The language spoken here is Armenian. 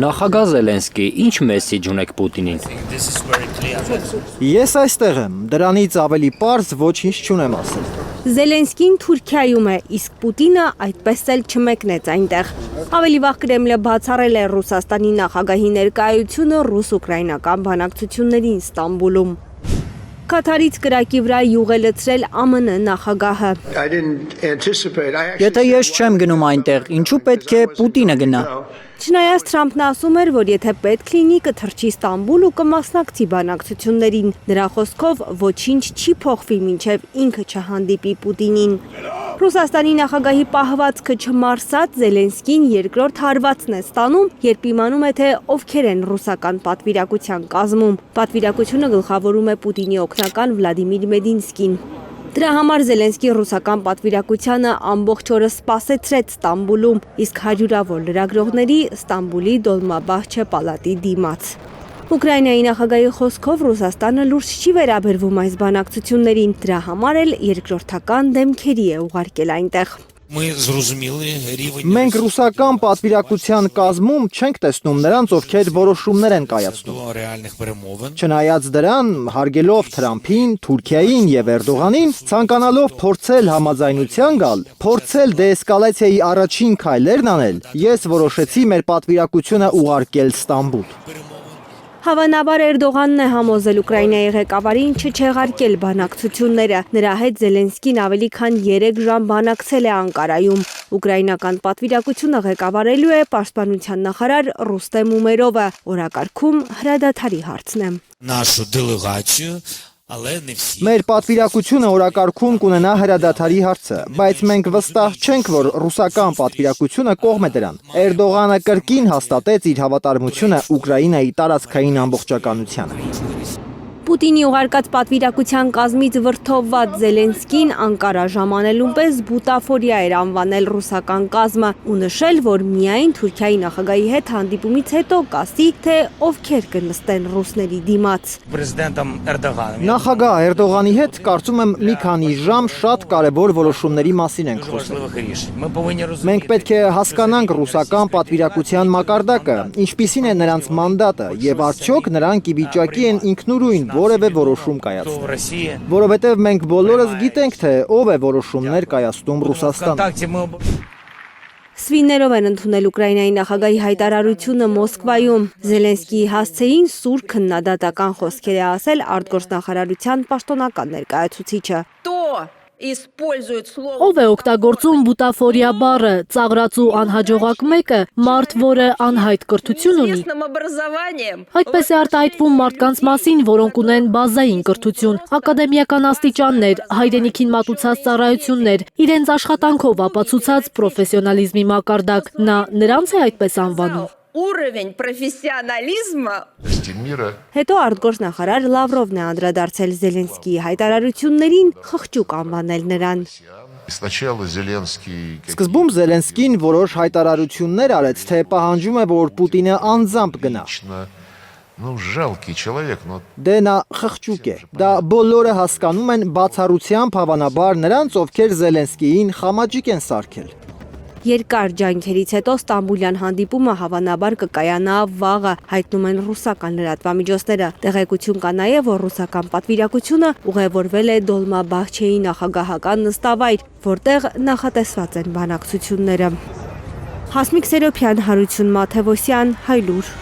Նախագահ Զելենսկի, ինչ մեսիջ ունեք Պուտինին։ Ես այստեղ եմ, դրանից ավելի պարզ ոչինչ չունեմ ասել։ Զելենսկին Թուրքիայում է, իսկ Պուտինը այդպես էլ չմեկնեց այնտեղ։ Ավելի վաղ Կրեմլը բացառել է Ռուսաստանի նախագահի ներկայությունը ռուս-ուկրաինական բանակցություններին Ստամբուլում։ Կաթարից կրակի վրա յուղ է լցրել ԱՄՆ նախագահը։ Եթե ես չեմ գնում այնտեղ, ինչու պետք է Պուտինը գնա։ Չնայած Թրամփն ասում էր, որ եթե պետք լինի կթռչի Ստամբուլ ու կմասնակցի բանակցություններին, նրա խոսքով ոչինչ չի փոխվի մինչև ինքը չհանդիպի Պուտինին։ Ռուսաստանի նախագահի պահվածքը չմարսած Զելենսկին երկրորդ հարվածն է ստանում, երբ իմանում է, թե ովքեր են ռուսական պատվիրակության կազմում։ Պատվիրակությունը գլխավորում է Պուտինի օգնական Վլադիմիր Մեդինսկին։ Դրա համար Զելենսկին ռուսական պատվիրակությանը ամբողջ օրը սպասեցրեց Ստամբուլում, իսկ հարյուրավոր լրագրողների Ստամբուլի Դոլմաբահչե պալատի դիմաց։ Ուկրաինայի նախագահի խոսքով Ռուսաստանը լուրջ չի վերաբերվում այս բանակցություններին, դրա համար էլ երկրորդական դեմքերի է ուղարկել այնտեղ։ Մենք ռուսական պատվիրակության կազմում չենք տեսնում նրանց, ովքեր որոշումներ են կայացնում։ Չնայած դրան, հարգելով Թրամփին, Թուրքիային եւ Էրդողանին, ցանկանալով փորձել համաձայնության գալ, փորձել դեէսկալացիայի առաջին քայլերն անել, ես որոշեցի մեր պատվիրակությունը ուղարկել Ստամբուլ։ Հավանաբար Էրդողանն է համոզել Ուկրաինայի ղեկավարին չչեղարկել բանակցությունները։ Նրա հետ Զելենսկին ավելի քան 3 ժամ բանակցել է Անկարայում։ Ուկրաինական պատվիրակությունը ղեկավարելու է պաշտպանության նախարար Ռուստեմ Ումերովը, օրակարգում հրադադարի հարցն է։ Մեր պատվիրակությունը օրակարգում կունենա հրադադարի հարցը, բայց մենք վստահ չենք, որ ռուսական պատվիրակությունը կողմ է դրան։ Էրդողանը կրկին հաստատեց իր հավատարմությունը Ուկրաինայի տարածքային ամբողջականությանը։ Պուտինի ուղարկած պատվիրակության կազմից վրդովված Զելենսկին Անկարա ժամանելուն պես բուտաֆորիա էր անվանել ռուսական կազմը ու նշել, որ միայն Թուրքիայի նախագահի հետ հանդիպումից հետո կասի, թե ովքեր կնստեն ռուսների դիմաց։ Նախագահ Էրդողանի հետ կարծում եմ մի քանի ժամ շատ կարևոր որոշումների մասին ենք խոսել։ Մենք պետք է հասկանանք ռուսական պատվիրակության մակարդակը, ինչպիսին է նրանց մանդատը եւ արդյոք նրանք ի վիճակի են ինքնուրույն որևէ որոշում կայացնում։ Որովհետև մենք բոլորս գիտենք, թե ով է որոշումներ կայացնում Ռուսաստանում։ Սվիններով են ընդունել Ուկրաինայի նախագահի հայտարարությունը Մոսկվայում։ Զելենսկիի հասցեին սուր քննադատական խոսքեր է ասել արտգործնախարարության պաշտոնական ներկայացուցիչը։ Ով է օգտագործում բուտաֆորիա բառը, ծաղրած ու անհաջողակ մեկը, մարդ, որը անհայտ կրթություն ունի։ Այդպես է արտահայտվում մարդկանց մասին, որոնք ունեն բազային կրթություն, ակադեմիական աստիճաններ, հայրենիքին մատուցած ծառայություններ, իրենց աշխատանքով ապացուցած պրոֆեսիոնալիզմի մակարդակ, նա նրանց է այդպես անվանում։ Հետո արտգործնախարար Լավրովն է անդրադարձել Զելենսկիի հայտարարություններին, խղճուկ անվանել նրան։ Սկզբում Զելենսկին որոշ հայտարարություններ արեց, թե պահանջում է, որ Պուտինը անձամբ գնա։ Դե նա խղճուկ է։ Դա բոլորը հասկանում են բացառությամբ հավանաբար նրանց, ովքեր Զելենսկիին խամաճիկ են սարքել։ Երկար ջանքերից հետո Ստամբուլյան հանդիպումը հավանաբար կկայանա վաղը, հայտնում են ռուսական լրատվամիջոցները։ Տեղեկություն կա նաև, որ ռուսական պատվիրակությունը ուղևորվել է Դոլմաբահչեի նախագահական նստավայր, որտեղ նախատեսված են բանակցությունները։ Հասմիկ Սերոբյան, Հարություն Մաթևոսյան, Հայլուր։